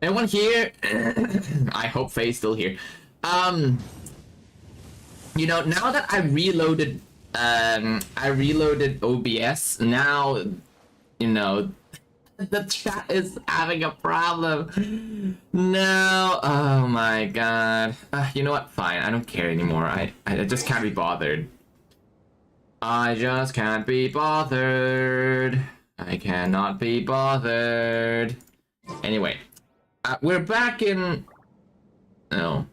Anyone here? I hope Faye's still here. You know, now that I reloaded OBS, now, you know, the chat is having a problem. No, oh my god. You know what? Fine, I don't care anymore. I just can't be bothered. I just can't be bothered. I cannot be bothered. Anyway, we're back in. No,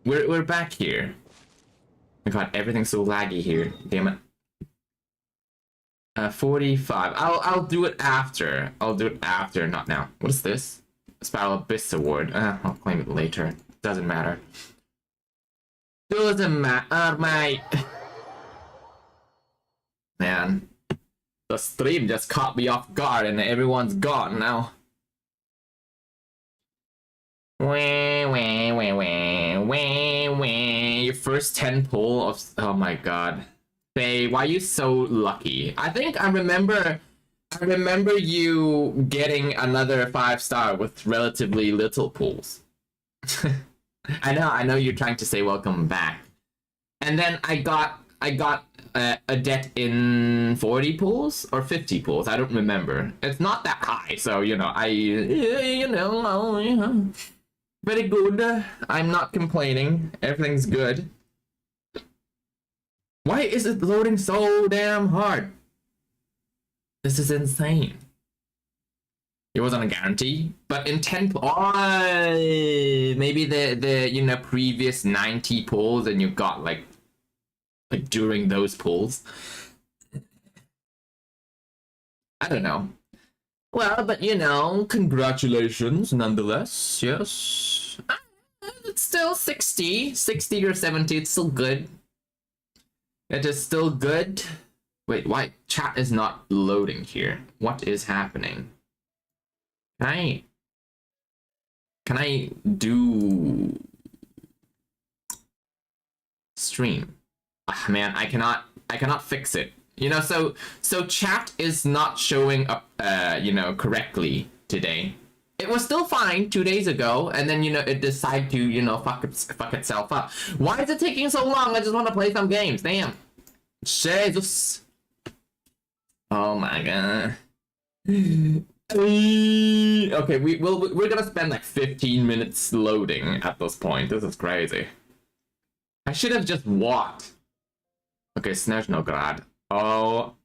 we're back here. Oh my god, everything's so laggy here. Damn it. 45. I'll do it after. I'll do it after, not now. What is this? Spiral Abyss Award. I'll claim it later. Doesn't matter. Doesn't matter, mate. Man, the stream just caught me off guard, and everyone's gone now. Your first 10 pull of. Oh my god. Faye, why are you so lucky? I think I remember you getting another 5-star with relatively little pulls. I know you're trying to say welcome back. And then I got a debt in 40 pulls or 50 pulls. I don't remember. It's not that high, so you know, very good. I'm not complaining. Everything's good. Why is it loading so damn hard? This is insane. It wasn't a guarantee, but in 10 maybe the previous 90 pulls, and you got like during those pulls. I don't know. Well, but congratulations nonetheless. Yes. It's still 60 or 70. It's still good. It is still good. Wait, why? Chat is not loading here. What is happening? Can I do stream? Man, I cannot fix it. So chat is not showing up correctly today. It was still fine 2 days ago, and then it decided to fuck itself up. Why is it taking so long? I just want to play some games. Damn. Jesus. Oh my god. Okay, we're gonna spend like 15 minutes loading at this point. This is crazy. I should have just walked. Okay, Snezhnaya. Oh.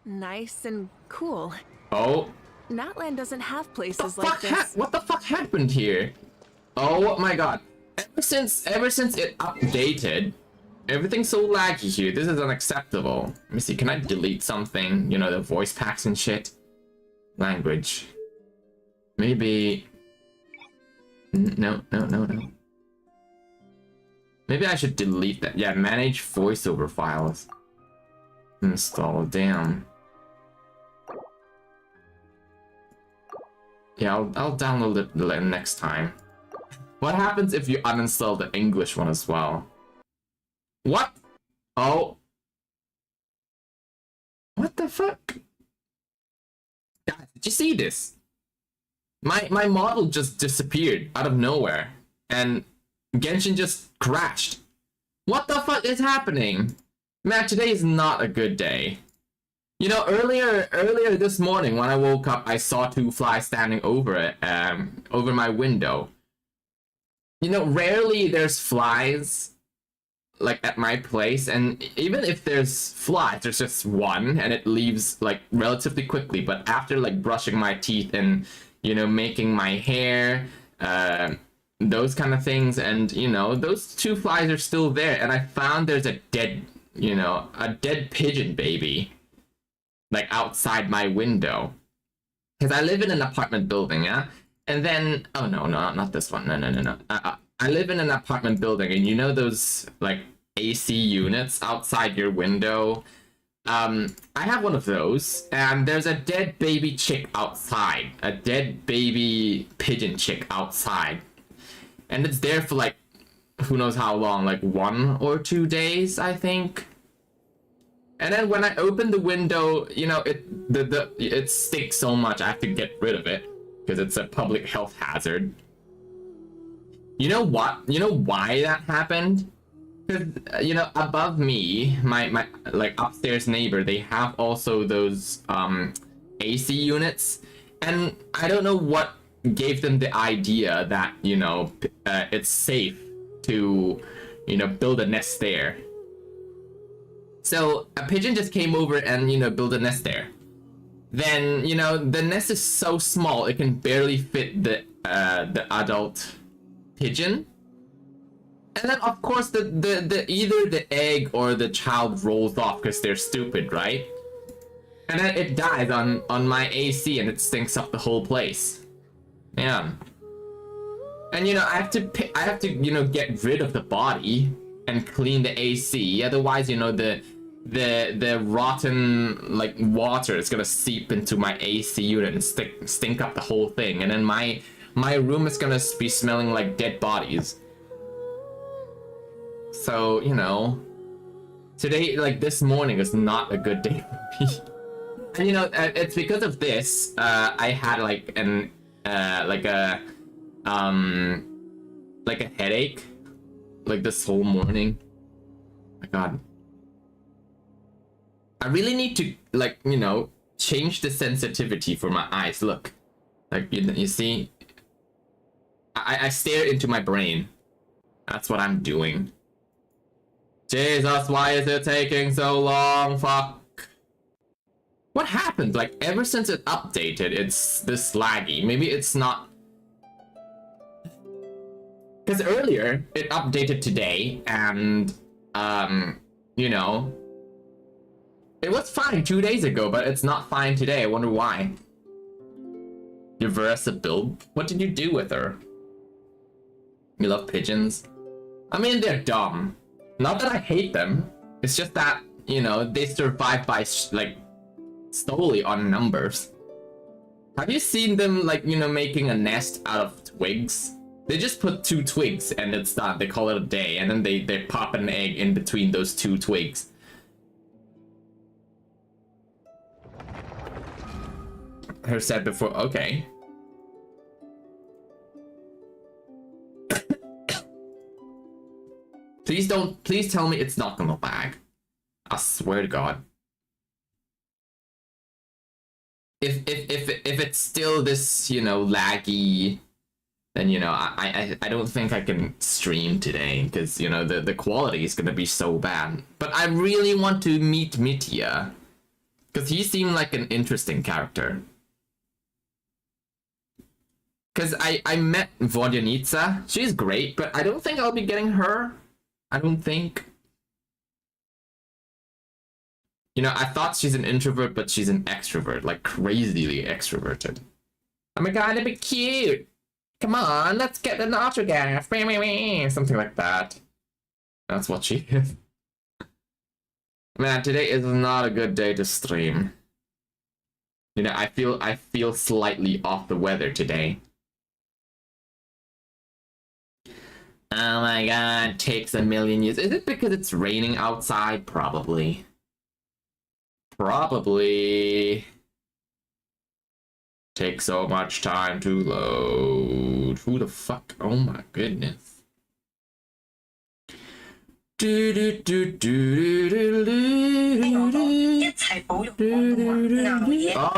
Nice and cool. Oh. Natland doesn't have places like this. What the fuck happened here? Oh my god. Ever since it updated, everything's so laggy here. This is unacceptable. Let me see, can I delete something? The voice packs and shit. Language. Maybe. No. Maybe I should delete that. Yeah, manage voiceover files. Install, damn. Yeah, I'll download it next time. What happens if you uninstall the English one as well? What? Oh. What the fuck? Guys, did you see this? My model just disappeared out of nowhere, and Genshin just crashed. What the fuck is happening? Man, today is not a good day. Earlier this morning when I woke up, I saw 2 flies standing over my window. Rarely there's flies like at my place, and even if there's flies, there's just one, and it leaves like relatively quickly. But after like brushing my teeth and making my hair, those kind of things, and those 2 flies are still there, and I found there's a dead pigeon baby like outside my window, because I live in an apartment building, yeah. And then no, not this one. No. I live in an apartment building, and those like AC units outside your window. I have one of those, and there's a dead baby chick outside, a dead baby pigeon chick outside, and it's there for like who knows how long, like 1 or 2 days, I think. And then when I open the window, it stinks so much I have to get rid of it. because it's a public health hazard. You know what? You know why that happened? Because, above me, my like upstairs neighbor, they have also those AC units, and I don't know what gave them the idea that it's safe to build a nest there. So a pigeon just came over and built a nest there. Then the nest is so small it can barely fit the adult pigeon. And then of course the either the egg or the child rolls off because they're stupid, right? And then it dies on my AC and it stinks up the whole place. Yeah. And I have to get rid of the body and clean the AC. Otherwise, the rotten like water is gonna seep into my AC unit and stink up the whole thing. And then my room is gonna be smelling like dead bodies. So, today, like this morning is not a good day for me. And it's because of this, I had like a headache, like this whole morning. My God. I really need to change the sensitivity for my eyes. Look, like you see, I stare into my brain. That's what I'm doing. Jesus, why is it taking so long? Fuck. What happened? Like, ever since it updated, it's this laggy. Maybe it's not... Because earlier, it updated today, and, it was fine 2 days ago, but it's not fine today. I wonder why. Your Versa build? What did you do with her? You love pigeons? I mean, they're dumb. Not that I hate them. It's just that, they survive by, solely on numbers. Have you seen them, making a nest out of twigs? They just put 2 twigs and it's done. They call it a day, and then they pop an egg in between those 2 twigs. Her said before, okay. Please tell me it's not gonna lag. I swear to God. If it's still this, laggy, then I don't think I can stream today, because the quality is gonna be so bad. But I really want to meet Mitya, because he seemed like an interesting character. Because I met Vodyanitsa. She's great, but I don't think I'll be getting her. I don't think. I thought she's an introvert, but she's an extrovert, like crazily extroverted. Oh my God, that'd be cute. Come on, let's get an autograph. Something like that. That's what she is. Man, today is not a good day to stream. I feel slightly off the weather today. Oh my God, takes a million years. Is it because it's raining outside? Probably. Probably. Takes so much time to load. Who the fuck? Oh my goodness. Oh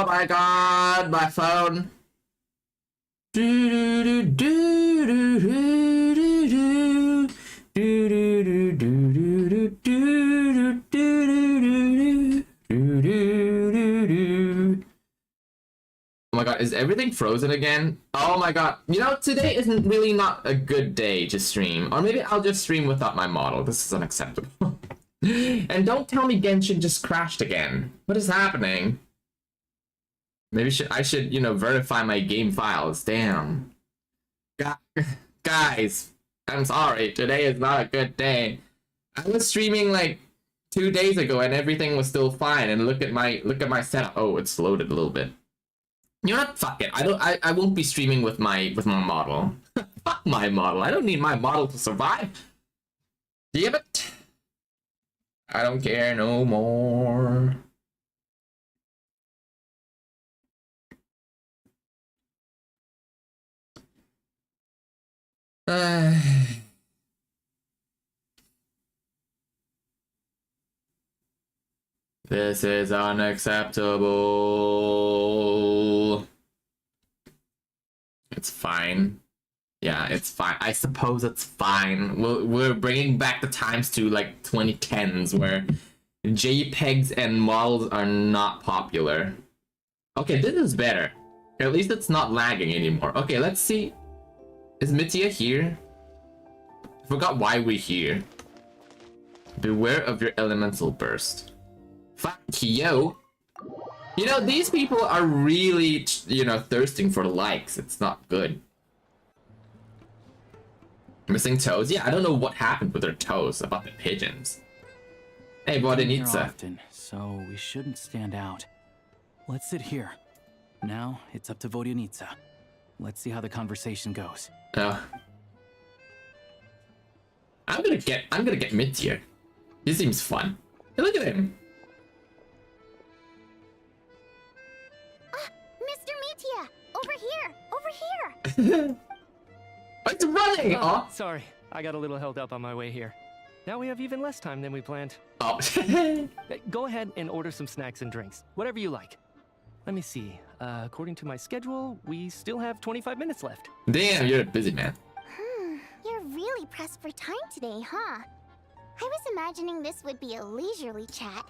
my God, my phone. Oh my God, is everything frozen again? Oh my God, today isn't really not a good day to stream. Or maybe I'll just stream without my model. This is unacceptable. And don't tell me Genshin just crashed again. What is happening? Maybe I should, verify my game files. Damn. Guys, I'm sorry. Today is not a good day. I was streaming like 2 days ago and everything was still fine. And look at my setup. Oh, it's loaded a little bit. You know what? Fuck it. I won't be streaming with my model. Fuck my model. I don't need my model to survive. Damn it. I don't care no more. This is unacceptable. It's fine. Yeah, it's fine. I suppose it's fine. We're bringing back the times to like 2010s where JPEGs and models are not popular. Okay, this is better. At least it's not lagging anymore. Okay, let's see. Is Mitya here? I forgot why we're here. Beware of your elemental burst. Fuck you. You know, these people are really, you know, thirsting for likes. It's not good. Missing toes? Yeah, I don't know what happened with their toes about the pigeons. Hey, Vodinitsa. Often, so we shouldn't stand out. Let's sit here. Now it's up to Vodinitsa. Let's see how the conversation goes. Oh. I'm gonna get Mitya. He seems fun. Hey, look at him. Mr. Mitya! Over here! Over here! It's running! Oh. Sorry, I got a little held up on my way here. Now we have even less time than we planned. Oh. Go ahead and order some snacks and drinks, whatever you like. Let me see. According to my schedule, we still have 25 minutes left. Damn, you're a busy man. You're really pressed for time today, huh? I was imagining this would be a leisurely chat.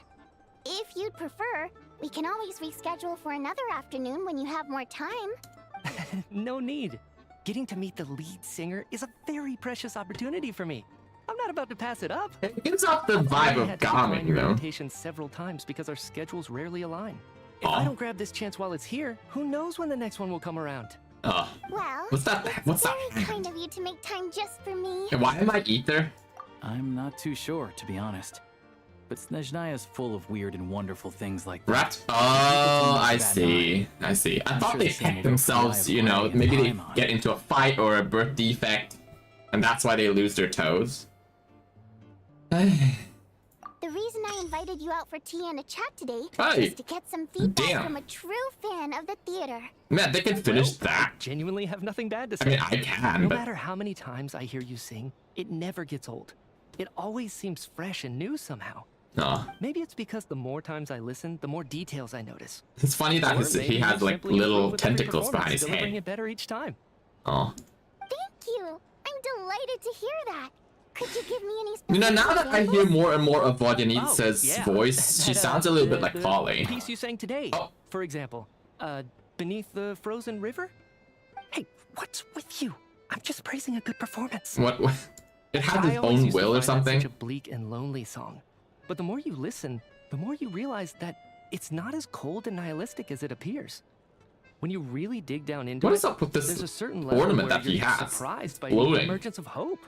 If you'd prefer, we can always reschedule for another afternoon when you have more time. No need. Getting to meet the lead singer is a very precious opportunity for me. I'm not about to pass it up. It gives off the vibe I of had to decline calming, your though. invitation several times because our schedules rarely align. If Aw. I don't grab this chance while it's here, who knows when the next one will come around? Oh. Well, What's that? it's What's that? very kind of you to make time just for me. Hey, why am I ether? I'm not too sure, to be honest. But Snezhnaya is full of weird and wonderful things like that. Rat? Oh, I see. I see. I thought sure they the same picked will themselves, fly you know, away in maybe they Paimon. get into a fight or a birth defect, and that's why they lose their toes. The reason I invited you out for tea and a chat today Hey. is to get some feedback Damn. from a true fan of the theater. Man, they can finish that. I genuinely have nothing bad to I say. mean, I can, No but matter how many times I hear you sing, it never gets old. It always seems fresh and new somehow. no. Maybe it's because the more times I listen, the more details I notice. It's funny that Or he maybe has like simply improve little with every tentacles behind performance, his delivering head. it better each time. Oh. Thank you. I'm delighted to hear that. Could you give me any You know, specific now that I hear examples? more and more of Vodyanitsa's yeah. voice, she That, sounds a little bit the- like the Polly. piece you sang today, Oh. for example. Beneath the Frozen River? Hey, what's with you? I'm just praising a good performance. What? It has I its always own used to will or find that something? Such a bleak and lonely song. But the more you listen, the more you realize that it's not as cold and nihilistic as it appears. When you really dig down into What it, is up with this there's a certain level ornament where that he you're has? surprised by Glowing. the emergence of hope.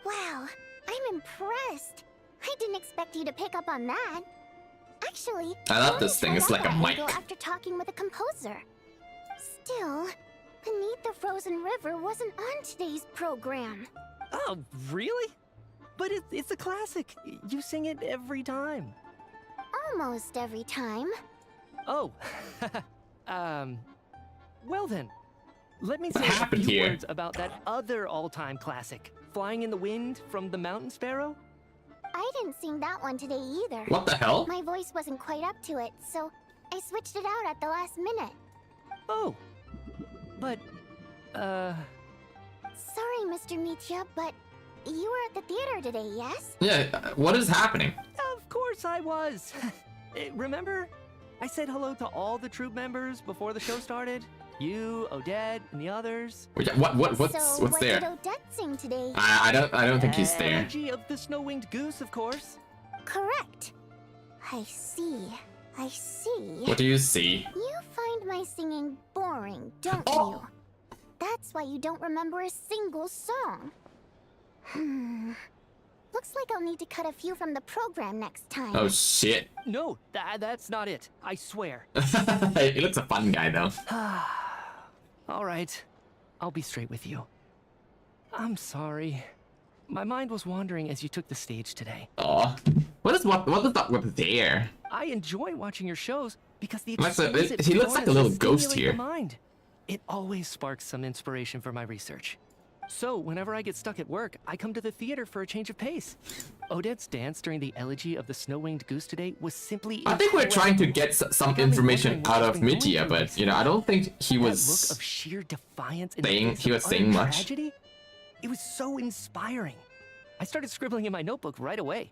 Wow, I'm impressed. I didn't expect you to pick up on that. Actually, I love wanna this thing, try it's out like a that mic. angle after talking with a composer. Still, Beneath the Frozen River wasn't on today's program. Oh, really? But it's a classic. You sing it every time. Almost every time. Oh, well then, let me say What a happened few here? words about that other all-time classic, Flying in the Wind from the Mountain Sparrow. I didn't sing that one today either. What the hell? My voice wasn't quite up to it, so I switched it out at the last minute. Oh, but, Sorry, Mr. Mitya, but you were at the theater today, yes? Yeah, what is happening? of course I was. Remember? I said hello to all the troupe members before the show started. You, Odette, and the others. What's So, what's what there? did Odette sing today? I don't think he's there. Energy of the snow-winged goose, of course. Correct. I see. I see. What do you see? You find my singing boring, don't Oh. you? That's why you don't remember a single song. Looks like I'll need to cut a few from the program next time. Oh shit. No, that's not it. I swear. He looks a fun guy though. All right, I'll be straight with you. I'm sorry. My mind was wandering as you took the stage today. Aw. What is that with there? I enjoy watching your shows because the Looks like- exquisite he looks like a little performances ghost stimulate here. the mind. It always sparks some inspiration for my research. So, whenever I get stuck at work, I come to the theater for a change of pace. Odette's dance during the elegy of the snow-winged goose today was simply I think we're trying to incredible. get some Got me information wondering what out she's of been going Mitya, through but recently. I don't think he That look was. of sheer defiance in the saying- face he of was utter saying much. tragedy? It was so inspiring. I started scribbling in my notebook right away.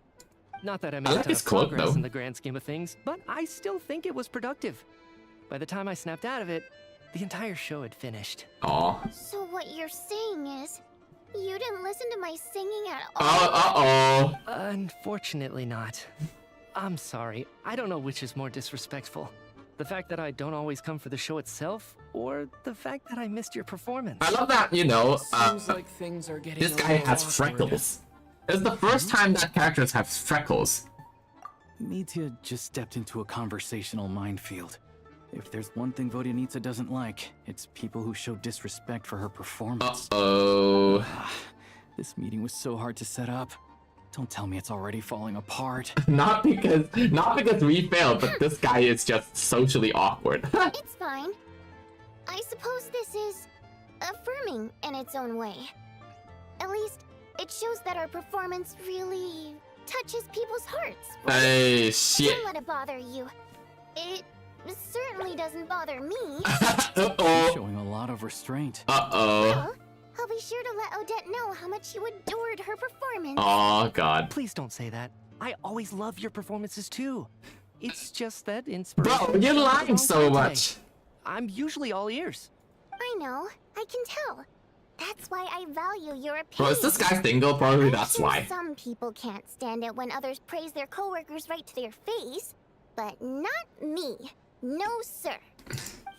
Not that I made I a like ton his of cloak, progress though. in the grand scheme of things, but I still think it was productive. By the time I snapped out of it, the entire show had finished. Aw. So what you're saying is, you didn't listen to my singing at all? Oh, Unfortunately not. I'm sorry. I don't know which is more disrespectful. The fact that I don't always come for the show itself, or the fact that I missed your performance. I love that, Seems like things are getting this a guy little has awkward. freckles. It's the first time that characters have freckles. Mitya just stepped into a conversational minefield. If there's one thing Vodyanitsa doesn't like, it's people who show disrespect for her performance. Uh-oh. This meeting was so hard to set up. Don't tell me it's already falling apart. Not because we failed, but this guy is just socially awkward. It's fine. I suppose this is affirming in its own way. At least, it shows that our performance really touches people's hearts. right? Hey, shit. Don't let it bother you. It certainly doesn't bother me. Uh-oh. Showing a lot of restraint. Uh-oh. Well, I'll be sure to let Odette know how much you adored her performance. Oh, God. Please don't say that. I always love your performances too. It's just that inspiration. Bro, you're lying so much. I'm usually all ears. I know, I can tell. That's why I value your opinion. Bro, is this guy single? Probably I'm that's sure why. Some people can't stand it when others praise their coworkers right to their face, but not me. No, sir.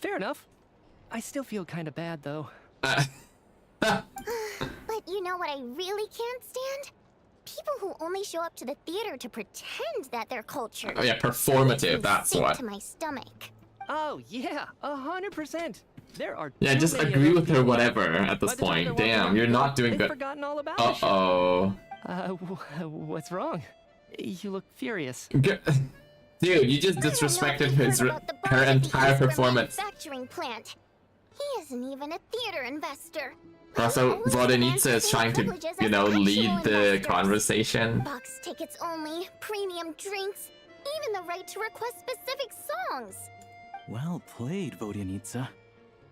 Fair enough. I still feel kind of bad though. But you know what I really can't stand? People who only show up to the theater to pretend that they're cultured. Oh yeah, Makes me performative, that's sick what. to my stomach. Oh yeah, 100%. There are. Yeah, too just many of agree those with her people. whatever at this By the time they're point. walking Damn, out you're the not door, doing they've good. forgotten all about the show. Uh-oh. What's wrong? You look furious. Dude, you just I don't know disrespected if you his heard about the boss her of the entire Eastern performance. Manufacturing plant. He isn't even a theater investor. Also, He owns the Vodyanitsa man's is trying to, privileges you as know, actual lead the investors. conversation. Box tickets only, premium drinks, even the right to request specific songs. Well played, Vodyanitsa.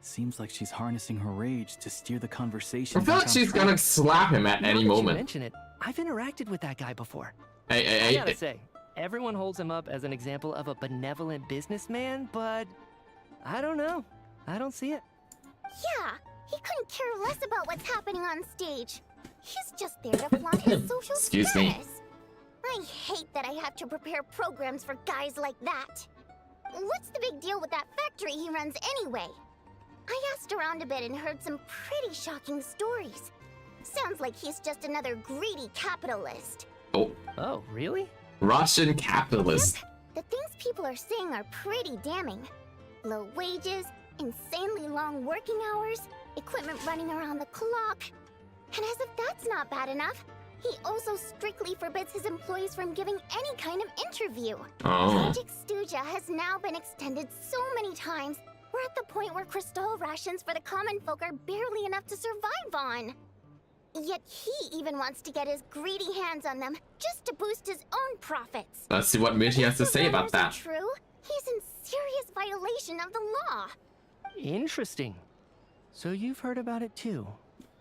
Seems like she's harnessing her rage to steer the conversation. I feel like back on she's track. gonna slap him at Now any that you moment. mention it, I've interacted with that guy before. Hey, I hey, gotta hey. say, everyone holds him up as an example of a benevolent businessman, but I don't know. I don't see it. Yeah, he couldn't care less about what's happening on stage. He's just there to flaunt his social Excuse me. status. I hate that I have to prepare programs for guys like that. What's the big deal with that factory he runs anyway? I asked around a bit and heard some pretty shocking stories. Sounds like he's just another greedy capitalist. Oh, Oh, really? Russian capitalist. The things people are saying are pretty damning. Low wages, insanely long working hours, equipment running around the clock. And as if that's not bad enough, he also strictly forbids his employees from giving any kind of interview. Oh. Project Stuja has now been extended so many times, we're at the point where crystal rations for the common folk are barely enough to survive on. Yet he even wants to get his greedy hands on them just to boost his own profits. Let's see what Michi has to If the say about rumors are that. true, he's in serious violation of the law. Interesting. So you've heard about it too.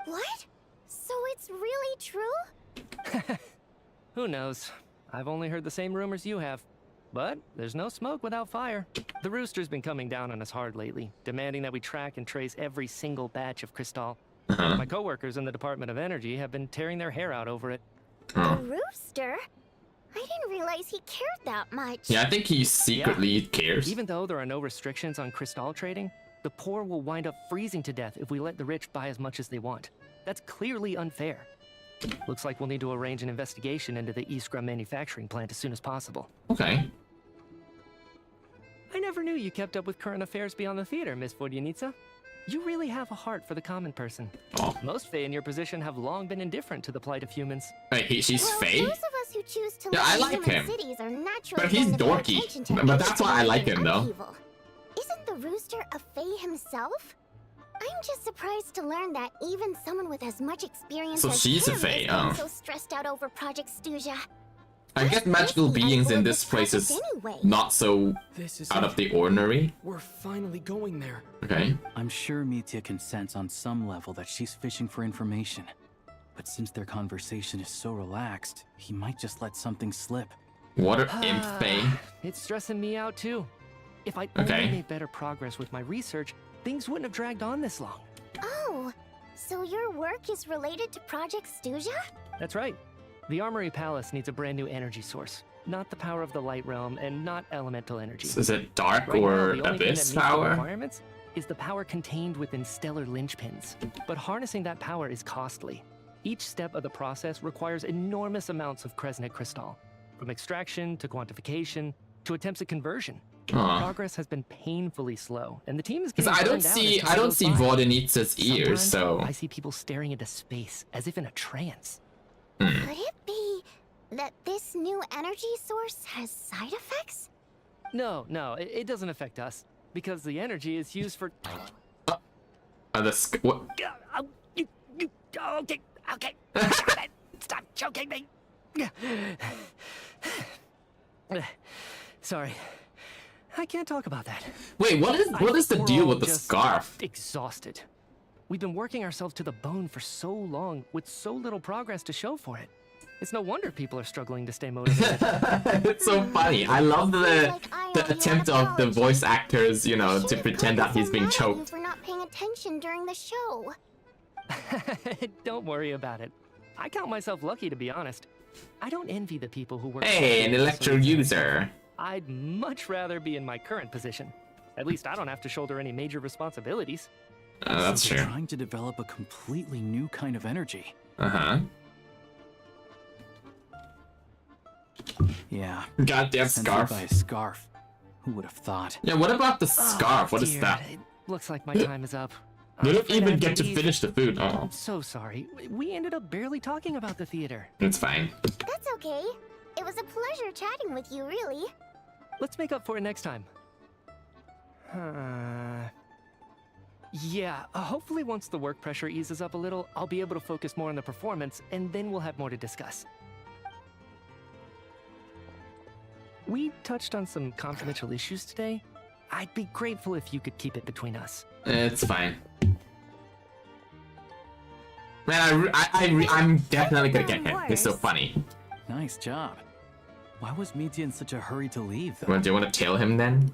What? So it's really true? Who knows? I've only heard the same rumors you have. But there's no smoke without fire. The Rooster's been coming down on us hard lately, demanding that we track and trace every single batch of Crystal. Uh-huh. My coworkers in the Department of Energy have been tearing their hair out over it. Oh. The rooster? I didn't realize he cared that much. Yeah, I think he secretly cares. Even though there are no restrictions on Crystal trading, the poor will wind up freezing to death if we let the rich buy as much as they want. That's clearly unfair. Looks like we'll need to arrange an investigation into the Iskra manufacturing plant as soon as possible. Okay. I never knew you kept up with current affairs beyond the theater, Miss Vodyanitsa. You really have a heart for the common person. Oh. Most Fae in your position have long been indifferent to the plight of humans. Wait, she's Well, Fae? those of us who choose to Yeah, live I in like human him. cities are naturally But he's going to pay dorky. attention to But that's why I like everything him, though. upheaval. Isn't the rooster a Fae himself? I'm just surprised to learn that even someone with as much experience So as she's a him Fae, is getting oh. so stressed out over Project Stuzia. I guess magical beings in this place is not so This is out it. of the ordinary. We're finally going there. Okay. I'm sure Mitya can sense on some level that she's fishing for information. But since their conversation is so relaxed, he might just let something slip. Water imp Fae. It's stressing me out too. If I'd Okay. only made better progress with my research, things wouldn't have dragged on this long. Oh, so your work is related to Project Stuzia? That's right. The Armory Palace needs a brand new energy source. Not the power of the Light Realm, and not elemental energy. Is it dark Right now, or the only thing that abyss meets the power? requirements is the power contained within stellar linchpins. But harnessing that power is costly. Each step of the process requires enormous amounts of Kresnet crystal, from extraction to quantification to attempts at conversion. Aw. Progress has been painfully slow, and the team is Because getting I don't burned out see as time goes by. Voronitsa's ears, Sometimes so I see people staring into space as if in a trance. Could it be that this new energy source has side effects? No, it doesn't affect us because the energy is used for. what? Okay. Stop it! Stop choking me! Sorry. I can't talk about that. Wait, what is the We're deal all with the just scarf? Exhausted. We've been working ourselves to the bone for so long with so little progress to show for it. It's no wonder people are struggling to stay motivated. It's so funny. I love the owe you attempt an of the apology. voice actors, you know, to Should've pretend gotten that he's so being mad at you choked. for not paying attention during the show. Don't worry about it. I count myself lucky, to be honest. I don't envy the people who work. Hey, an so electro intensely. user. I'd much rather be in my current position. At least I don't have to shoulder any major responsibilities. That's So they're true. trying to develop a completely new kind of energy. Uh-huh. Yeah. Goddamn Sent scarf. by a scarf. Who would have thought? Yeah, what about the scarf? What is Dear, that? It looks like my time is up. They I'm don't afraid I even have get to leave. finish the food. Oh, I'm so sorry. We ended up barely talking about the theater. it's fine. That's okay. It was a pleasure chatting with you, really. Let's make up for it next time. Yeah, hopefully once the work pressure eases up a little, I'll be able to focus more on the performance, and then we'll have more to discuss. We touched on some confidential issues today. I'd be grateful if you could keep it between us. It's fine. Man, I'm definitely gonna get him. It's so funny. Nice job. Why was Mitya in such a hurry to leave, though? Well, do you want to tail him then?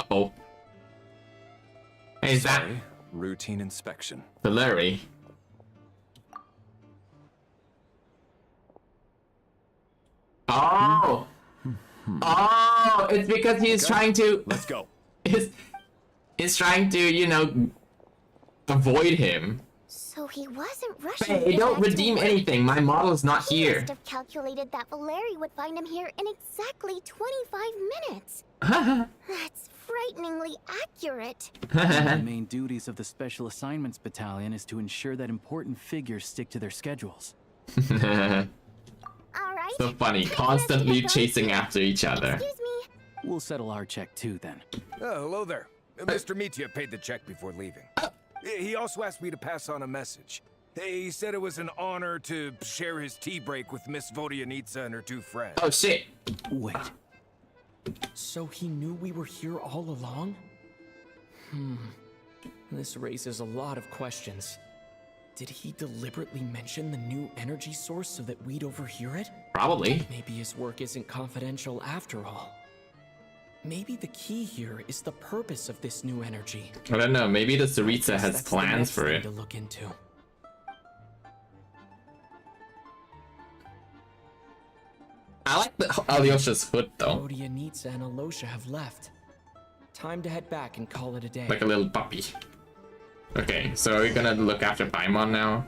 Uh-oh. Hey, is that Sorry, routine inspection. Valeri? Oh! Oh! It's because he's trying to... Let's go. He's trying to, you know, avoid him. So he wasn't rushing. Hey, to get don't back to redeem work. anything. My model is not He here. must have calculated that Valeri would find him here in exactly 25 minutes. That's frighteningly accurate. The main duties of the Special Assignments Battalion is to ensure that important figures stick to their schedules. All right. So funny, constantly chasing after each other. Excuse me. We'll settle our check too, then. Hello there. Mr. Mitya paid the check before leaving. He also asked me to pass on a message. He said it was an honor to share his tea break with Miss Vodyanitsa and her two friends. Oh shit. Wait, So he knew we were here all along? This raises a lot of questions. Did he deliberately mention the new energy source so that we'd overhear it? Probably. Maybe his work isn't confidential after all. Maybe the key here is the purpose of this new energy. I don't know, maybe the Saritsa Guess has that's the plans next for thing it. to look into. I like the Alyosha's hood though. Vodyanitsa and Alosha have left. Time to head back and call it a day. Like a little puppy. Okay, so are we gonna look after Paimon now?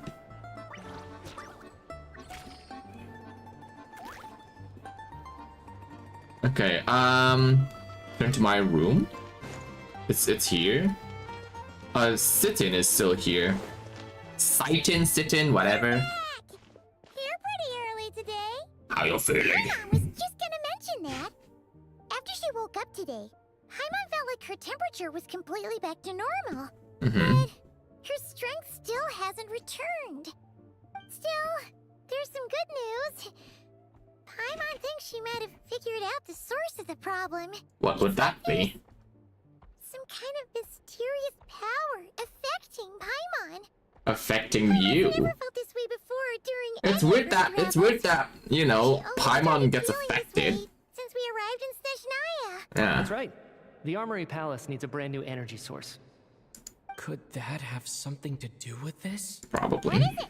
Okay, turn to my room. It's here. Sit-in is still here. Sight-in, sit-in, whatever. You're pretty early today. How you feeling? I was just gonna mention that. After she woke up today, Paimon felt like her temperature was completely back to normal. Mm-hmm. But her strength still hasn't returned. Still, there's some good news. Paimon thinks she might have figured out the source of the problem. What would that be? Some kind of mysterious power affecting Paimon. Affecting you? I've never felt this way before during It's any weird of her that travels. you know, She always Paimon started gets feeling this affected. way since we arrived in Snezhnaya. Yeah. That's right. The Armory Palace needs a brand new energy source. Could that have something to do with this? Probably. What is it?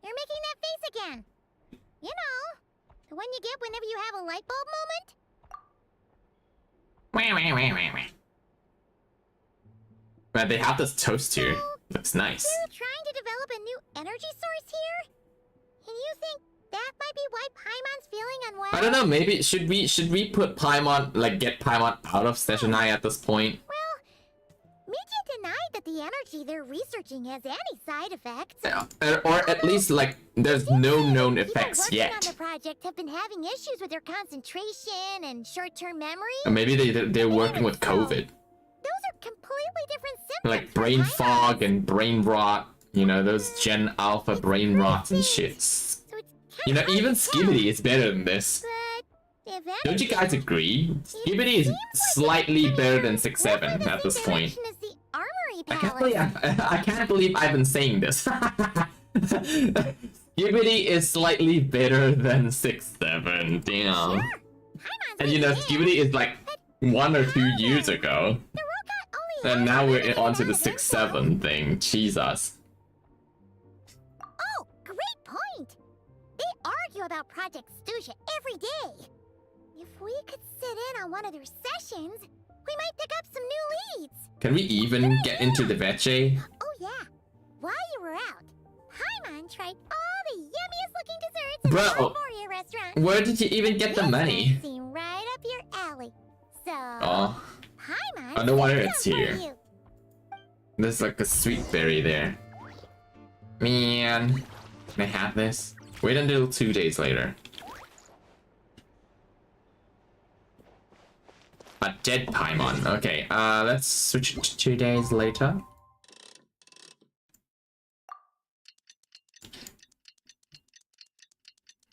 You're making that face again. You know, the one you get whenever you have a light bulb moment? But they have this toast here. Looks nice. You're trying to develop a new energy source here? And you think that might be why Paimon's feeling unwell? I don't know, maybe should we put Paimon, like get Paimon out of Snezhnaya at this point? Well, Media denied that the energy they're researching has any side effects. Yeah. Or at least like there's no known effects People working yet. on the project have been having issues with their concentration and short-term memory. Or maybe they're working with COVID. Those are completely different symptoms. Like for brain Paimon. fog and brain rot, you know, those Gen Alpha brain rots and shits. So it's You know, kinda even hard to Skibidi is better than this. But if Don't you guys agree? Skibidi is seems like slightly it's better than heading 6-7 roughly the at this same point. direction as the Armory I Palace. can't believe I've been saying this. Skibidi is slightly better than 6-7, damn. Paimon's And you know, way Skibidi is like 1 or 2 years ago. The robot only And has now we're limited onto the amount of 6-7 thing. Jesus. Oh, great point! They argue about Project Stuja every day. If we could sit in on one of their sessions, we might pick up some new leads. Can we even get into the Veche? Oh yeah, while you were out, Paimon tried all the yummiest looking desserts at Bro, the Arboria restaurant. Where did you even get the This money? one seemed right up your alley. So, Oh, Paimon, I know why saved it's some for here. you. there's like a sweet berry there. Man, can I have this? Wait until 2 days later. A dead Paimon. Okay, let's switch it to 2 days later.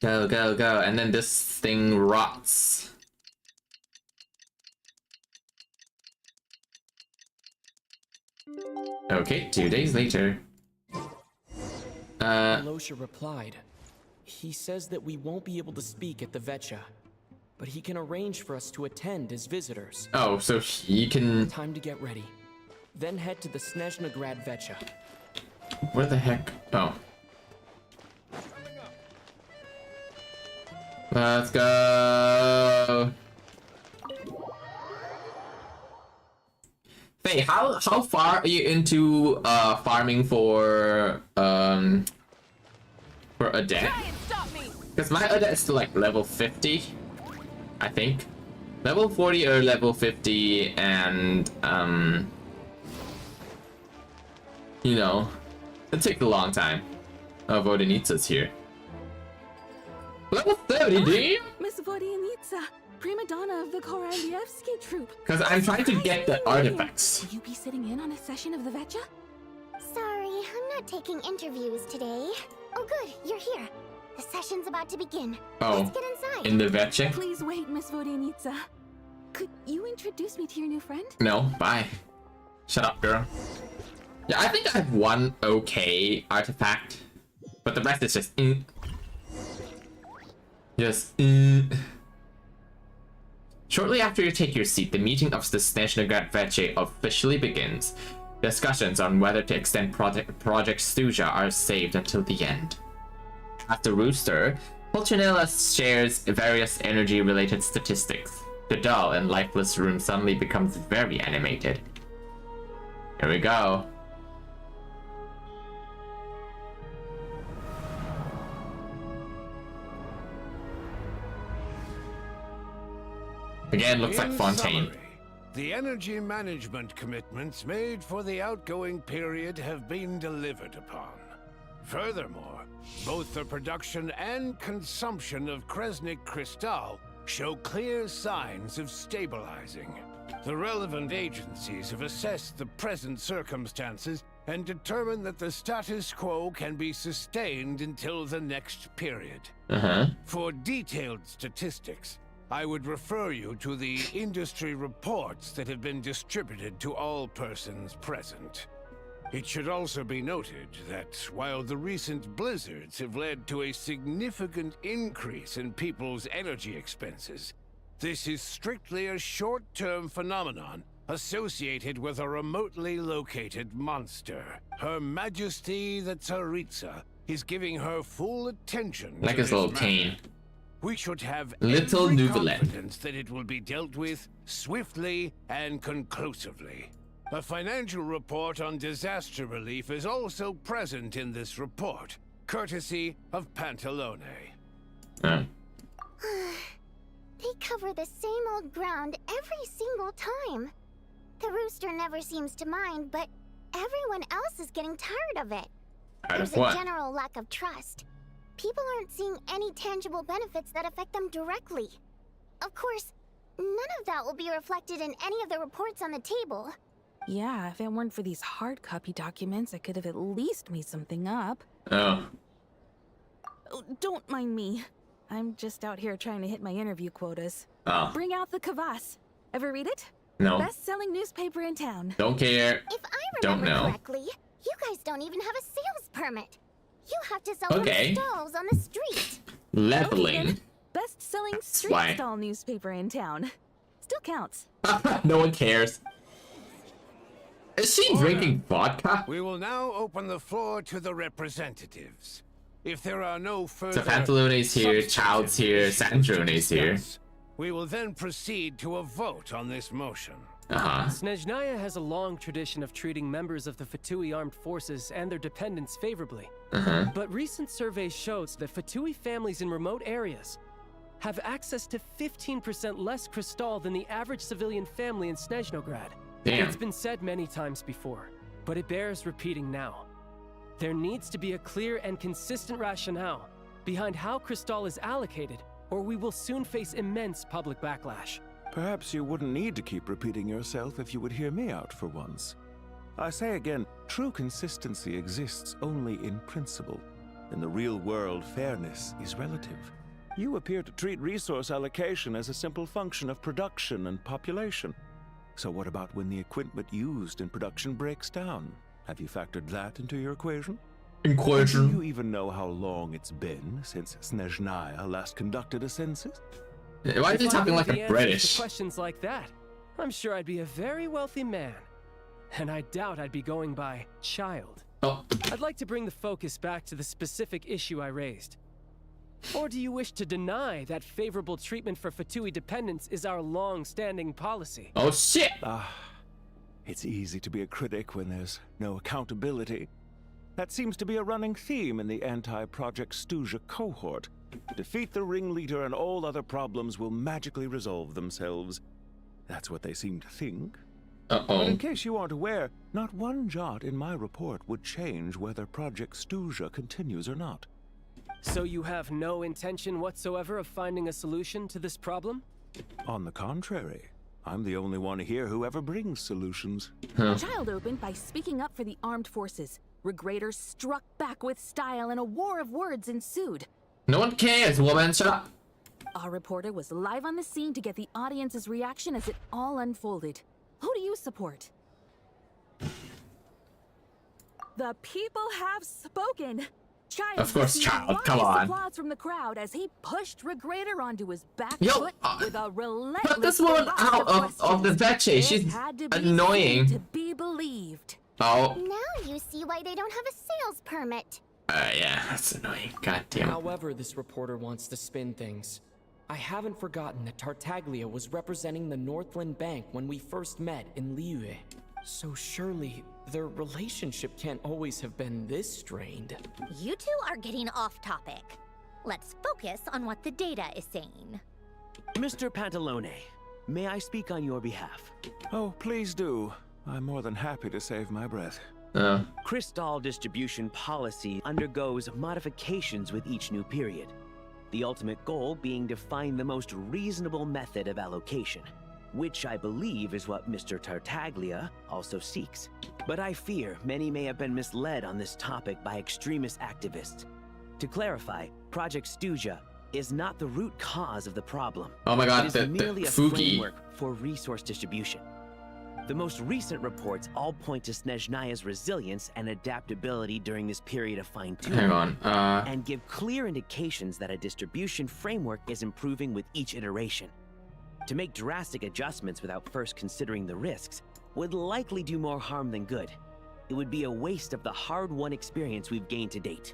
Go, go, go. And then this thing rots. Okay, 2 days later. Alosha replied. He says that we won't be able to speak at the Vecha, but he can arrange for us to attend as visitors. Oh, so he can... Time to get ready. Then head to the Snezhnagrad Vecha. Where the heck? Oh. Let's go. Faye, how far are you into farming for Adet? Because my Adet is still like level 50, I think. Level 40 or level 50, and you know, it took a long time. Oh, Vodanitsa's here. Level 30, dude! Miss Vodyanitsa, prima donna of the Korandievsky troupe. Because I'm trying to get the artifacts. Will you be sitting in on a session of the Vecha? Sorry, I'm not taking interviews today. Oh good, you're here. The session's about to begin. Oh, Let's get inside. in the Veche? Please wait, Miss Vodyanitsa. Could you introduce me to your new friend? No, bye. Shut up, girl. Yeah, I think I have one okay artifact, but the rest is just Shortly after you take your seat, the meeting of the Snezhnagrad Veche officially begins. Discussions on whether to extend Project Stuja are saved until the end. At the Rooster, Pulcinella shares various energy-related statistics. The dull and lifeless room suddenly becomes very animated. Here we go. Again, looks like In Fontaine. summary, the energy management commitments made for the outgoing period have been delivered upon. Furthermore, both the production and consumption of Kresnik Crystal show clear signs of stabilizing. The relevant agencies have assessed the present circumstances and determined that the status quo can be sustained until the next period. For detailed statistics, I would refer you to the industry reports that have been distributed to all persons present. It should also be noted that while the recent blizzards have led to a significant increase in people's energy expenses, this is strictly a short-term phenomenon associated with a remotely located monster. Her Majesty the Tsaritsa is giving her full attention Like to his this little matter. cane. We should have Little every Nuvalet. confidence that it will be dealt with swiftly and conclusively. A financial report on disaster relief is also present in this report, courtesy of Pantalone. Oh. They cover the same old ground every single time. The rooster never seems to mind, but everyone else is getting tired of it. Tired There's of a what? general lack of trust. People aren't seeing any tangible benefits that affect them directly. Of course, none of that will be reflected in any of the reports on the table. Yeah, if it weren't for these hard copy documents, I could have at least made something up. Oh. Oh, don't mind me. I'm just out here trying to hit my interview quotas. Oh. Bring out the Kvass. Ever read it? No. Best-selling newspaper in town. Don't care. If I Don't remember know. correctly, you guys don't even have a sales permit. You have to sell Okay. from stalls on the street. Leveling. Best-selling street why. stall newspaper in town. Still counts. No one cares. Is she drinking vodka? We will now open the floor to the representatives. If there are no further... So Pantalone's here, Child's here, Sandrone's here. We will then proceed to a vote on this motion. Snezhnaya has a long tradition of treating members of the Fatui armed forces and their dependents favorably. But recent surveys shows that Fatui families in remote areas have access to 15% less crystal than the average civilian family in Snezhnograd. Damn. It's been said many times before, but it bears repeating now. There needs to be a clear and consistent rationale behind how crystal is allocated, or we will soon face immense public backlash. Perhaps you wouldn't need to keep repeating yourself if you would hear me out for once. I say again, true consistency exists only in principle. In the real world, fairness is relative. You appear to treat resource allocation as a simple function of production and population. So what about when the equipment used in production breaks down? Have you factored that into your equation? Do you even know how long it's been since Snezhnaya last conducted a census? Why is he talking like a British? To questions like that, I'm sure I'd be a very wealthy man. And I doubt I'd be going by child. Oh. I'd like to bring the focus back to the specific issue I raised. Or do you wish to deny that favorable treatment for Fatui dependents is our long-standing policy? Oh shit! It's easy to be a critic when there's no accountability. That seems to be a running theme in the anti-Project Stuja cohort. Defeat the ringleader and all other problems will magically resolve themselves. That's what they seem to think. But in case you aren't aware, not one jot in my report would change whether Project Stuja continues or not. So you have no intention whatsoever of finding a solution to this problem? On the contrary, I'm the only one here who ever brings solutions. Child opened by speaking up for the armed forces. Regraders struck back with style and a war of words ensued. No one cares, woman. Shut up. Our reporter was live on the scene to get the audience's reaction as it all unfolded. Who do you support? The people have spoken. Child Of course, received Child. Come raucous on. applause from the crowd as he pushed Regrader onto his back Yo, foot with a relentless Put this woman barrage out of the questions. veggie. It She's had to be annoying. seen to be believed. Oh. Now you see why they don't have a sales permit. Yeah, that's annoying. God damn. However, this reporter wants to spin things. I haven't forgotten that Tartaglia was representing the Northland Bank when we first met in Liyue. So surely, their relationship can't always have been this strained. You two are getting off topic. Let's focus on what the data is saying. Mr. Pantalone, may I speak on your behalf? Oh, please do. I'm more than happy to save my breath. Crystal distribution policy undergoes modifications with each new period. The ultimate goal being to find the most reasonable method of allocation. which I believe is what Mr. Tartaglia also seeks. But I fear many may have been misled on this topic by extremist activists. To clarify, Project Snezhnaya is not the root cause of the problem. Oh my god, it is the merely a Fuki. framework for resource distribution. The most recent reports all point to Snezhnaya's resilience and adaptability during this period of fine-tuning. Hang on, and give clear indications that a distribution framework is improving with each iteration. To make drastic adjustments without first considering the risks would likely do more harm than good. It would be a waste of the hard-won experience we've gained to date.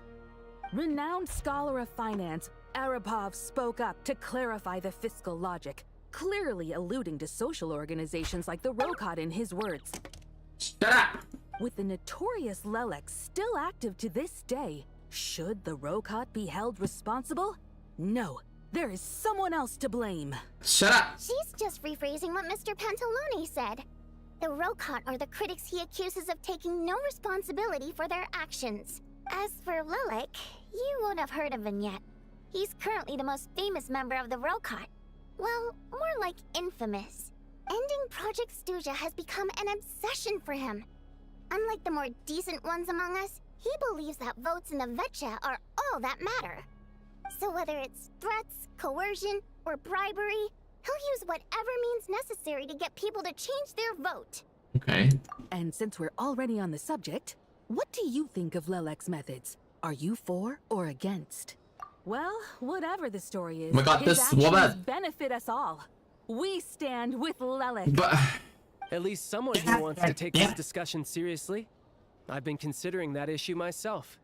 Renowned scholar of finance, Arapov spoke up to clarify the fiscal logic, clearly alluding to social organizations like the Rokot in his words. Shut up! With the notorious Lelex still active to this day, should the Rokot be held responsible? No, there is someone else to blame. Shut up! She's just rephrasing what Mr. Pantalone said. The Rokot are the critics he accuses of taking no responsibility for their actions. As for Lilik, you won't have heard of him yet. He's currently the most famous member of the Rokot. Well, more like infamous. Ending Project Snezhnaya has become an obsession for him. Unlike the more decent ones among us, he believes that votes in the Vetcha are all that matter. So whether it's threats, coercion, or bribery, he'll use whatever means necessary to get people to change their vote. Okay. And since we're already on the subject, what do you think of Lelek's methods? Are you for or against? Well, whatever the story is, Oh my god, his this actions woman. benefit us all. We stand with Lelek. But At least someone here wants to take this discussion seriously. I've been considering that issue myself.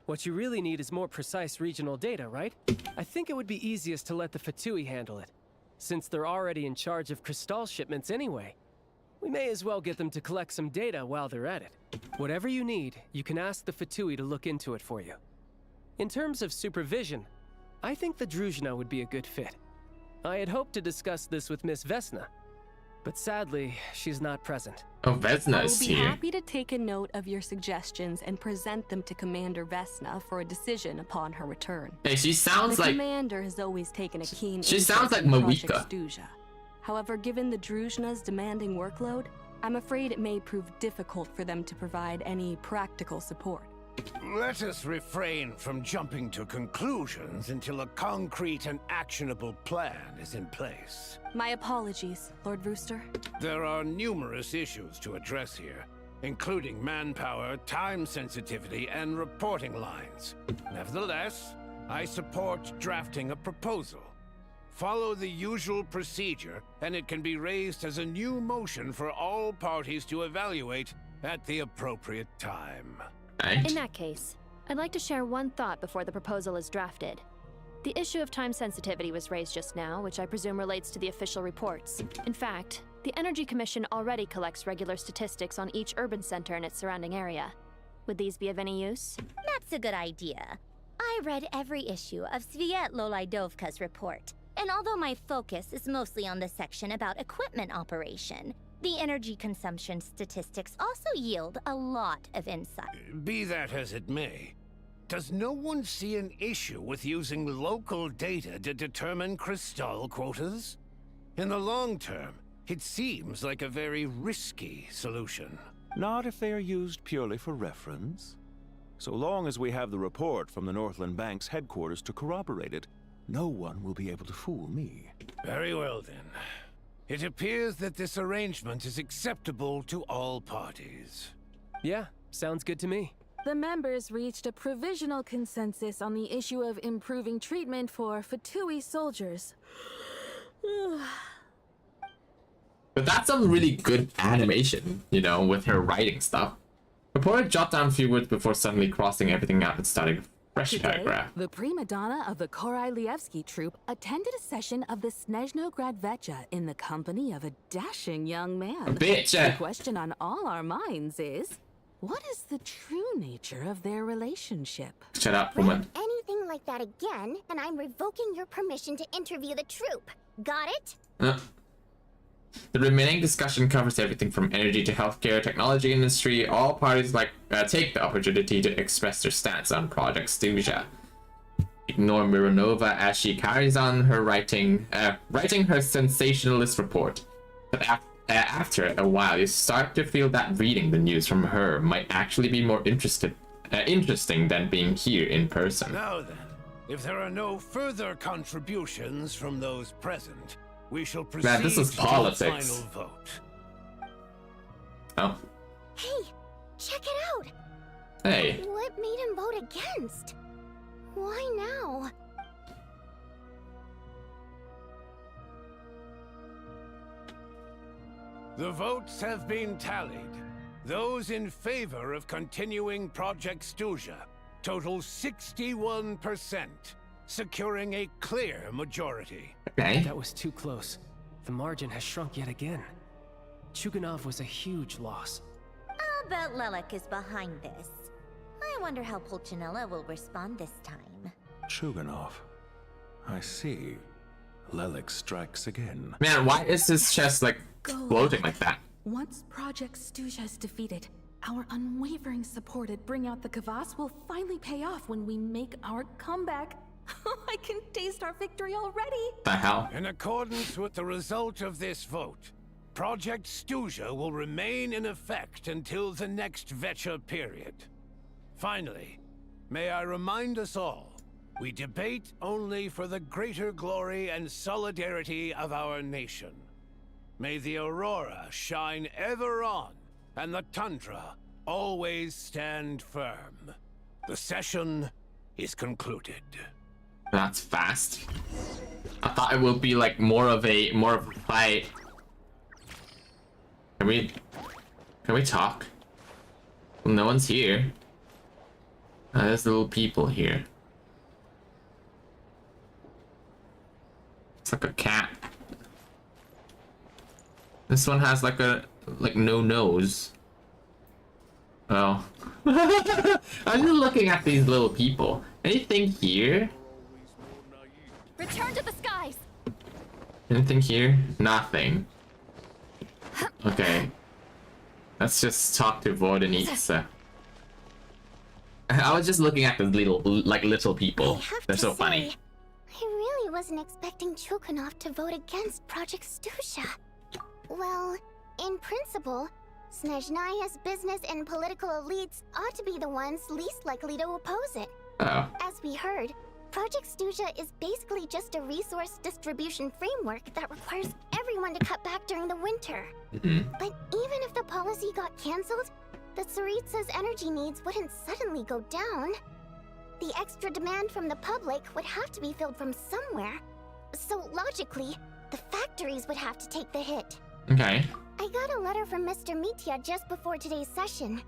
What you really need is more precise regional data, right? I think it would be easiest to let the Fatui handle it, since they're already in charge of Crystal shipments anyway. We may as well get them to collect some data while they're at it. Whatever you need, you can ask the Fatui to look into it for you. In terms of supervision, I think the Druzhna would be a good fit. I had hoped to discuss this with Miss Vesna, but sadly, she's not present. oh, Vesna I is will be here. happy to take a note of your suggestions and present them to Commander Vesna for a decision upon her return. Hey, she sounds The like commander has always taken a keen she interest sounds like in Project Mawika. Snezhnaya. However, given the Druzhna's demanding workload, I'm afraid it may prove difficult for them to provide any practical support. Let us refrain from jumping to conclusions until a concrete and actionable plan is in place. My apologies, Lord Rooster. There are numerous issues to address here, including manpower, time sensitivity, and reporting lines. Nevertheless, I support drafting a proposal. Follow the usual procedure, and it can be raised as a new motion for all parties to evaluate at the appropriate time. Right. In that case, I'd like to share one thought before the proposal is drafted. The issue of time sensitivity was raised just now, which I presume relates to the official reports. In fact, the Energy Commission already collects regular statistics on each urban center and its surrounding area. Would these be of any use? That's a good idea. I read every issue of Sviet Lolaidovka's report, and although my focus is mostly on the section about equipment operation, the energy consumption statistics also yield a lot of insight. Be that as it may, does no one see an issue with using local data to determine Crystal quotas? In the long term, it seems like a very risky solution. Not if they are used purely for reference. So long as we have the report from the Northland Bank's headquarters to corroborate it, no one will be able to fool me. Very well then. It appears that this arrangement is acceptable to all parties. Yeah, sounds good to me. The members reached a provisional consensus on the issue of improving treatment for Fatui soldiers. But that's some really good animation, you know, with her writing stuff. Reporter jot down a few words before suddenly crossing everything out and starting a fresh paragraph. The prima donna of the Korai-Lievsky troupe attended a session of the Snezhnograd Vetcha in the company of a dashing young man. Bitch! The question on all our minds is, what is the true nature of their relationship? Shut up, woman. Anything like that again, and I'm revoking your permission to interview the troupe. Got it? The remaining discussion covers everything from energy to healthcare, technology industry. All parties take the opportunity to express their stance on Project Snezhnaya. Ignore Mironova as she carries on her writing her sensationalist report. But after a while, you start to feel that reading the news from her might actually be more interesting than being here in person. Now then, if there are no further contributions from those present, we shall proceed Man, this is to the politics. final vote. Oh. Hey, check it out! Hey. What made him vote against? Why now? The votes have been tallied. Those in favor of continuing Project Stuzha total 61%, securing a clear majority. Okay. That was too close. The margin has shrunk yet again. Chuganov was a huge loss. I'll bet Lelek is behind this. I wonder how Pulcinella will respond this time. Chuganov. I see. Lelek strikes again. Man, why is this chest like floating like that? Once Project Stuzha is defeated, our unwavering support at Bring Out the Kvass will finally pay off when we make our comeback. I can taste our victory already. The hell? In accordance with the result of this vote, Project Stuzha will remain in effect until the next Vecha period. Finally, may I remind us all, we debate only for the greater glory and solidarity of our nation. May the aurora shine ever on, and the tundra always stand firm. The session is concluded. That's fast. I thought it would be like more of a fight. Can we talk? Well, no one's here. There's little people here. It's like a cat. This one has like no nose. Oh. I'm just looking at these little people. Anything here? Return to the skies. Anything here? Nothing. Okay. Let's just talk to Vodanitsa. I was just looking at the little people. They're so funny. I really wasn't expecting Chuganov to vote against Project Stuzha. Well, in principle, Snezhnaya's business and political elites ought to be the ones least likely to oppose it. Oh. As we heard, Project Stuzha is basically just a resource distribution framework that requires everyone to cut back during the winter. Mm-hmm. But even if the policy got cancelled, the Tsaritsa's energy needs wouldn't suddenly go down. The extra demand from the public would have to be filled from somewhere. So logically, the factories would have to take the hit. Okay. I got a letter from Mr. Mitya just before today's session.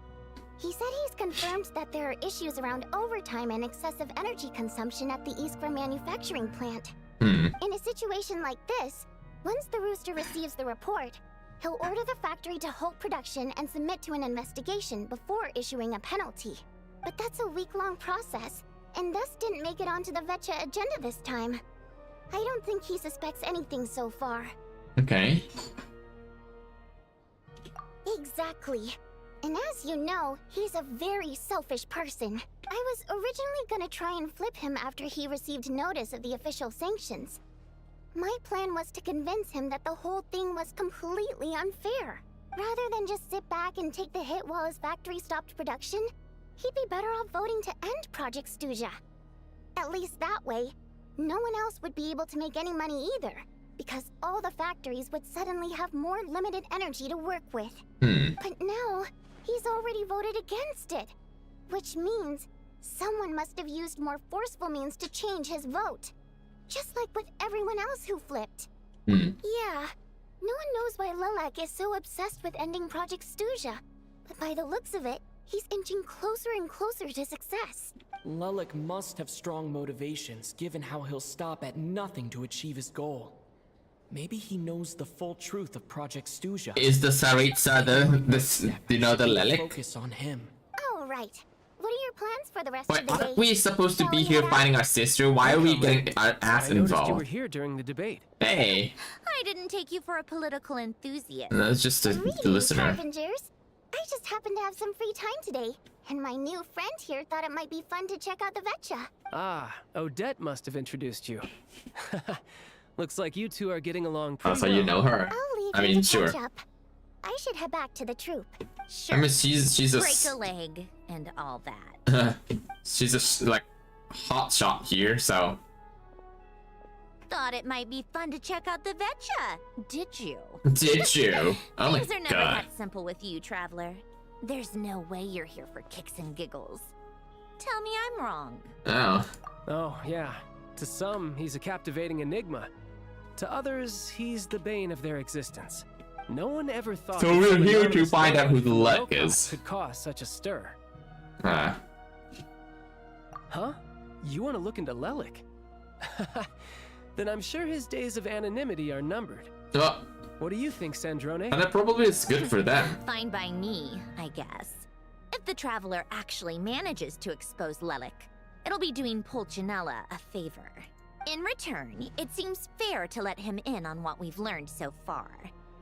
He said he's confirmed that there are issues around overtime and excessive energy consumption at the Iskra manufacturing plant. In a situation like this, once the Rooster receives the report, he'll order the factory to halt production and submit to an investigation before issuing a penalty. But that's a week-long process, and thus didn't make it onto the Vecha agenda this time. I don't think he suspects anything so far. Okay. Exactly. And as you know, he's a very selfish person. I was originally gonna try and flip him after he received notice of the official sanctions. My plan was to convince him that the whole thing was completely unfair. Rather than just sit back and take the hit while his factory stopped production, he'd be better off voting to end Project Stuzha. At least that way, no one else would be able to make any money either, because all the factories would suddenly have more limited energy to work with. But now, he's already voted against it, which means someone must have used more forceful means to change his vote. Just like with everyone else who flipped. Yeah, no one knows why Lelek is so obsessed with ending Project Stuzha, but by the looks of it, he's inching closer and closer to success. Lelek must have strong motivations, given how he'll stop at nothing to achieve his goal. Maybe he knows the full truth of Project Stuzha. Is the Tsaritsa the Lelek? Focus on him. All right. What are your plans for the rest Wait, of the day? aren't we supposed to be here finding our sister? Why are we getting our ass I noticed you were involved? here during the debate. Hey. I didn't take you for a political enthusiast. No, it's just a Greetings, listener. Scavengers. I just happened to have some free time today, and my new friend here thought it might be fun to check out the Vecha. Ah, Odette must have introduced you. Looks like you two are getting along pretty Oh, so well. you know her. I'll leave I mean, to sure. catch up. I should head back to the troop. Sure. I mean, she's a break a leg and all that. she's a like hot shot here, so. Thought it might be fun to check out the Vetcha. Did you? Did you? Oh my Things are never god. that simple with you, traveler. There's no way you're here for kicks and giggles. Tell me I'm wrong. Oh. Oh, yeah. To some, he's a captivating enigma. To others, he's the bane of their existence. No one ever thought So we're that here to anonymous find out who the Lelek Lek is. could cause such a stir. Ah. Huh? You want to look into Lelek? Then I'm sure his days of anonymity are numbered. Oh. What do you think, Sandrone? And that probably is good for them. Fine by me, I guess. If the traveler actually manages to expose Lelek, it'll be doing Pulcinella a favor. In return, it seems fair to let him in on what we've learned so far.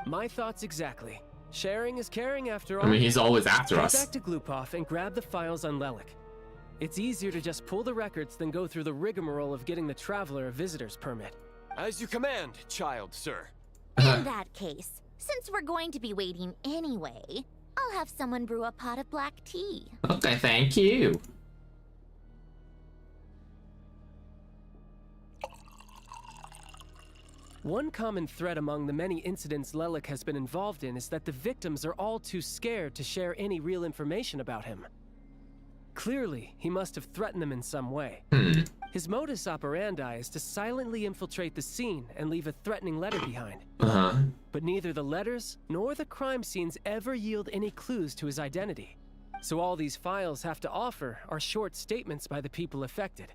My thoughts exactly. Sharing is caring after all. I mean, he's always after Head us. back to Glupov and grab the files on Lelek. It's easier to just pull the records than go through the rigmarole of getting the traveler a visitor's permit. As you command, child, sir. In that case, since we're going to be waiting anyway, I'll have someone brew a pot of black tea. Okay, thank you. One common thread among the many incidents Lelek has been involved in is that the victims are all too scared to share any real information about him. Clearly, he must have threatened them in some way. His modus operandi is to silently infiltrate the scene and leave a threatening letter behind. But neither the letters nor the crime scenes ever yield any clues to his identity. So all these files have to offer are short statements by the people affected.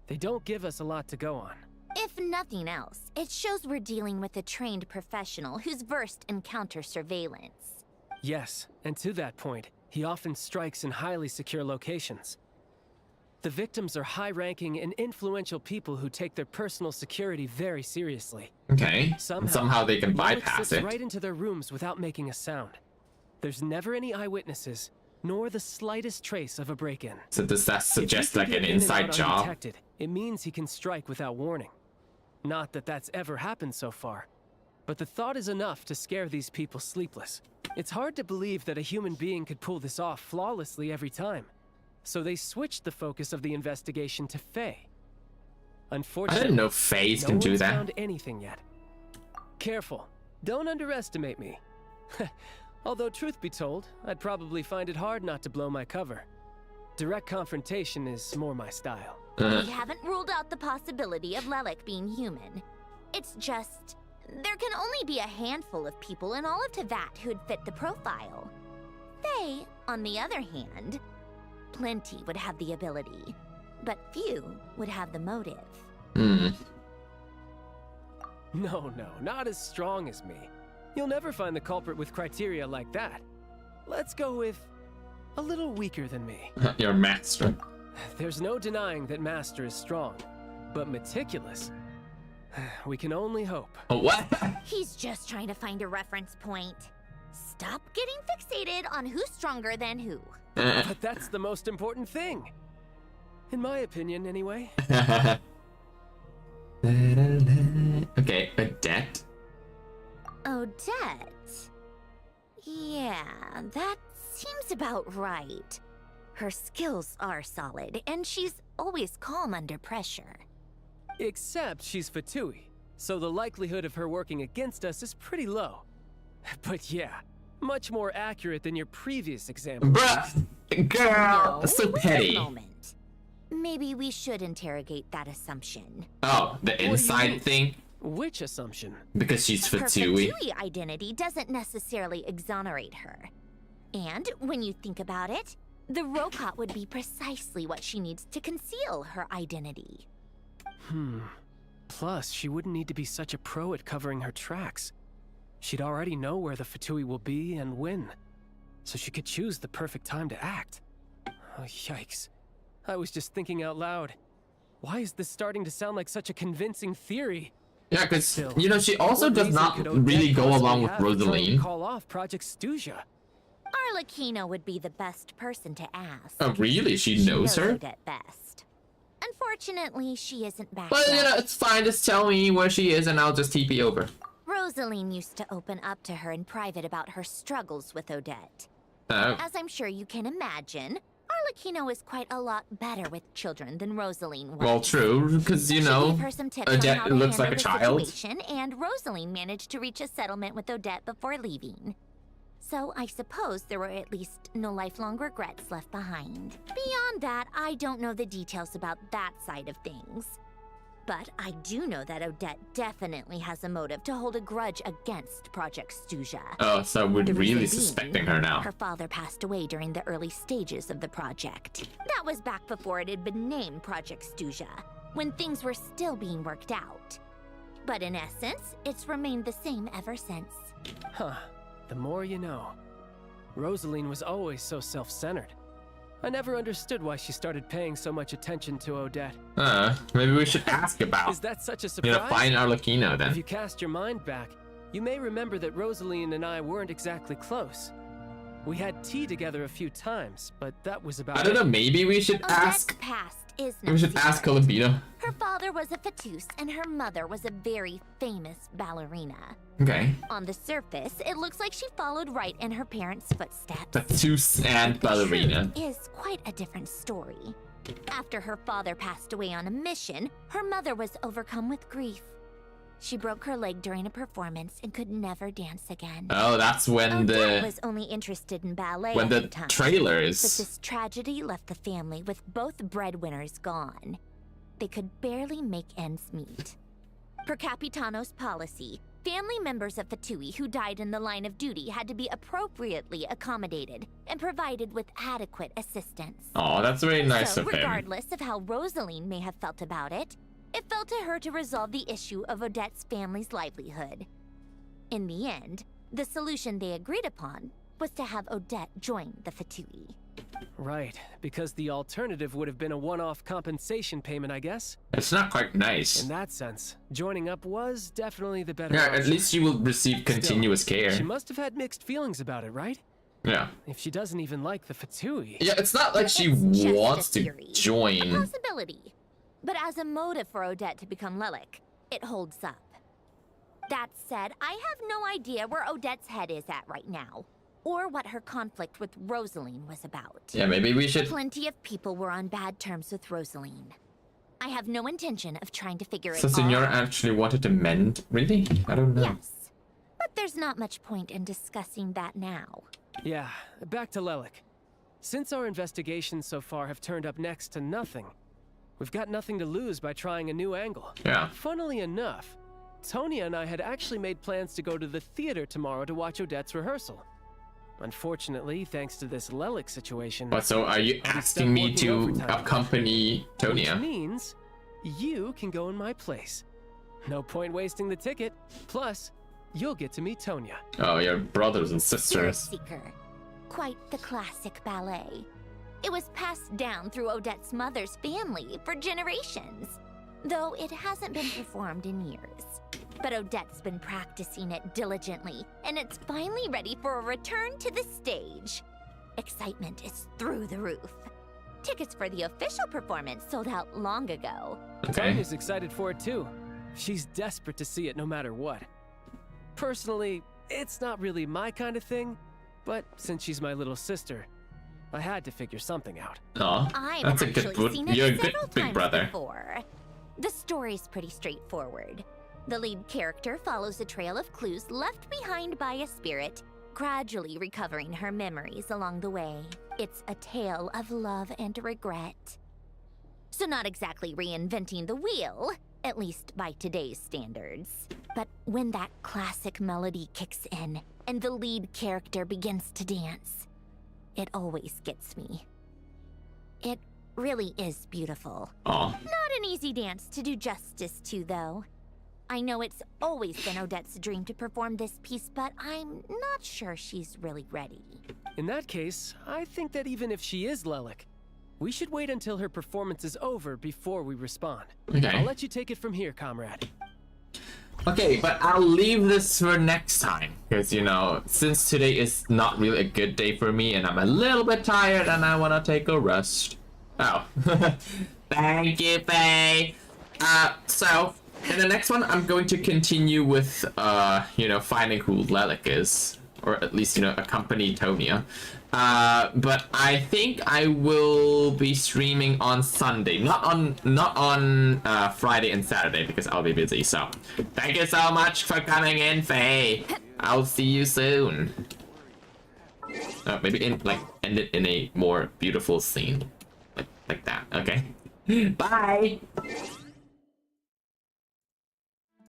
They don't give us a lot to go on. If nothing else, it shows we're dealing with a trained professional who's versed in counter surveillance. Yes, and to that point, he often strikes in highly secure locations. The victims are high-ranking and influential people who take their personal security very seriously. Okay. Somehow they can Lelek bypass slips it. right into their rooms without making a sound. There's never any eyewitnesses, nor the slightest trace of a break-in. So does that suggest If he like can an get in and inside out job? undetected, it means he can strike without warning. Not that that's ever happened so far, but the thought is enough to scare these people sleepless. It's hard to believe that a human being could pull this off flawlessly every time. So they switched the focus of the investigation to Faye. Unfortunately, I didn't know Fays can no do one's that. found anything yet. Careful, don't underestimate me. Although truth be told, I'd probably find it hard not to blow my cover. Direct confrontation is more my style. We haven't ruled out the possibility of Lelek being human. It's just, there can only be a handful of people in all of Teyvat who'd fit the profile. Faye, on the other hand, plenty would have the ability, but few would have the motive. No, not as strong as me. You'll never find the culprit with criteria like that. Let's go with a little weaker than me. Your master. There's no denying that Master is strong, but meticulous. We can only hope. What? He's just trying to find a reference point. Stop getting fixated on who's stronger than who. But that's the most important thing. In my opinion, anyway. Okay, Odette. Odette? Yeah, that seems about right. Her skills are solid, and she's always calm under pressure. Except she's Fatui, so the likelihood of her working against us is pretty low. But yeah, much more accurate than your previous example. Bruh! Girl! No, So wait petty. a moment. Maybe we should interrogate that assumption. Oh, the What do you inside mean? thing? Which assumption? Because she's Her Fatui. Fatui identity doesn't necessarily exonerate her. And when you think about it, the Rokot would be precisely what she needs to conceal her identity. Plus, she wouldn't need to be such a pro at covering her tracks. She'd already know where the Fatui will be and when. So she could choose the perfect time to act. Oh, yikes. I was just thinking out loud. Why is this starting to sound like such a convincing theory? Yeah, because, Still, you know, she also what does reason not could Odette really go possibly along with have for trying to Rosaline. call off Project Stuzia? Arlecchino would be the best person to ask. Oh, really? She knows her? Odette best. Unfortunately, she isn't back But, you yet. know, it's fine. Just tell me where she is and I'll just TP over. Rosaline used to open up to her in private about her struggles with Odette. Oh. As I'm sure you can imagine, Arlecchino is quite a lot better with children than Rosaline was. Well, true, because, you know, She gave her some tips on how Odette to looks like handle a the child. situation, and Rosaline managed to reach a settlement with Odette before leaving. So I suppose there were at least no lifelong regrets left behind. Beyond that, I don't know the details about that side of things. But I do know that Odette definitely has a motive to hold a grudge against Project Snezhnaya. Oh, so we're The really reason being, suspecting her now. Her father passed away during the early stages of the project. That was back before it had been named Project Snezhnaya, when things were still being worked out. But in essence, it's remained the same ever since. Huh. The more you know. Rosaline was always so self-centered. I never understood why she started paying so much attention to Odette. Maybe we should ask about. Is that such a surprise? You know, find Arlecchino then. If you cast your mind back, you may remember that Rosaline and I weren't exactly close. We had tea together a few times, but that was about I don't know, maybe we should Odette's ask. past is We should ask Columbino. Her father was a fatous, and her mother was a very famous ballerina. Okay. On the surface, it looks like she followed right in her parents' footsteps. Fatous and ballerina. Is quite a different story. After her father passed away on a mission, her mother was overcome with grief. She broke her leg during a performance and could never dance again. Oh, that's when Odette was only interested in ballet when at the the time. trailers. But this tragedy left the family with both breadwinners gone. They could barely make ends meet. Per Capitano's policy, family members of Fatui who died in the line of duty had to be appropriately accommodated and provided with adequate assistance. Oh, that's very nice So, of him. regardless of how Rosaline may have felt about it, it fell to her to resolve the issue of Odette's family's livelihood. In the end, the solution they agreed upon was to have Odette join the Fatui. Right, because the alternative would have been a one-off compensation payment, I guess. It's not quite nice. In that sense, joining up was definitely the better Yeah, option. at least you will receive continuous Still, care. She must have had mixed feelings about it, right? Yeah. If she doesn't even like the Fatui. Yeah, it's not like she It's just wants a to theory. A join. possibility. But as a motive for Odette to become Lelik, it holds up. That said, I have no idea where Odette's head is at right now, or what her conflict with Rosaline was about. Yeah, maybe we should. Plenty of people were on bad terms with Rosaline. I have no intention of trying to figure So it all Senora out. actually wanted to mend? Really? I don't know. Yes. But there's not much point in discussing that now. Yeah, back to Lelik. Since our investigations so far have turned up next to nothing, we've got nothing to lose by trying a new angle. Yeah. Funnily enough, Tonya and I had actually made plans to go to the theater tomorrow to watch Odette's rehearsal. Unfortunately, thanks to this Lelik situation... What, so are you I'll be stuck asking me working to overtime. accompany Which Tonya? means you can go in my place. No point wasting the ticket. Plus, you'll get to meet Tonya. Oh, your brothers and Spirit sisters. Seeker. Quite the classic ballet. It was passed down through Odette's mother's family for generations, though it hasn't been performed in years. But Odette's been practicing it diligently, and it's finally ready for a return to the stage. Excitement is through the roof. Tickets for the official performance sold out long ago. Okay. Tonya's excited for it too. She's desperate to see it no matter what. Personally, it's not really my kind of thing, but since she's my little sister, I had to figure something out. Oh, I've that's a actually good. seen it You're a good several big times brother. before. The story's pretty straightforward. The lead character follows a trail of clues left behind by a spirit, gradually recovering her memories along the way. It's a tale of love and regret. So not exactly reinventing the wheel, at least by today's standards. But when that classic melody kicks in and the lead character begins to dance, it always gets me. It really is beautiful. Oh. Not an easy dance to do justice to, though. I know it's always been Odette's dream to perform this piece, but I'm not sure she's really ready. In that case, I think that even if she is Lelik, we should wait until her performance is over before we respond. Okay. I'll let you take it from here, comrade. Okay, but I'll leave this for next time. Because, you know, since today is not really a good day for me and I'm a little bit tired and I want to take a rest. Oh. Thank you, Faye. So, In the next one, I'm going to continue with, you know, finding who Lelik is, or at least, you know, accompany Tonia. But I think I will be streaming on Sunday, not on Friday and Saturday because I'll be busy. So, thank you so much for coming in, Faye. I'll see you soon. Maybe end it in a more beautiful scene, like that. Okay. Bye.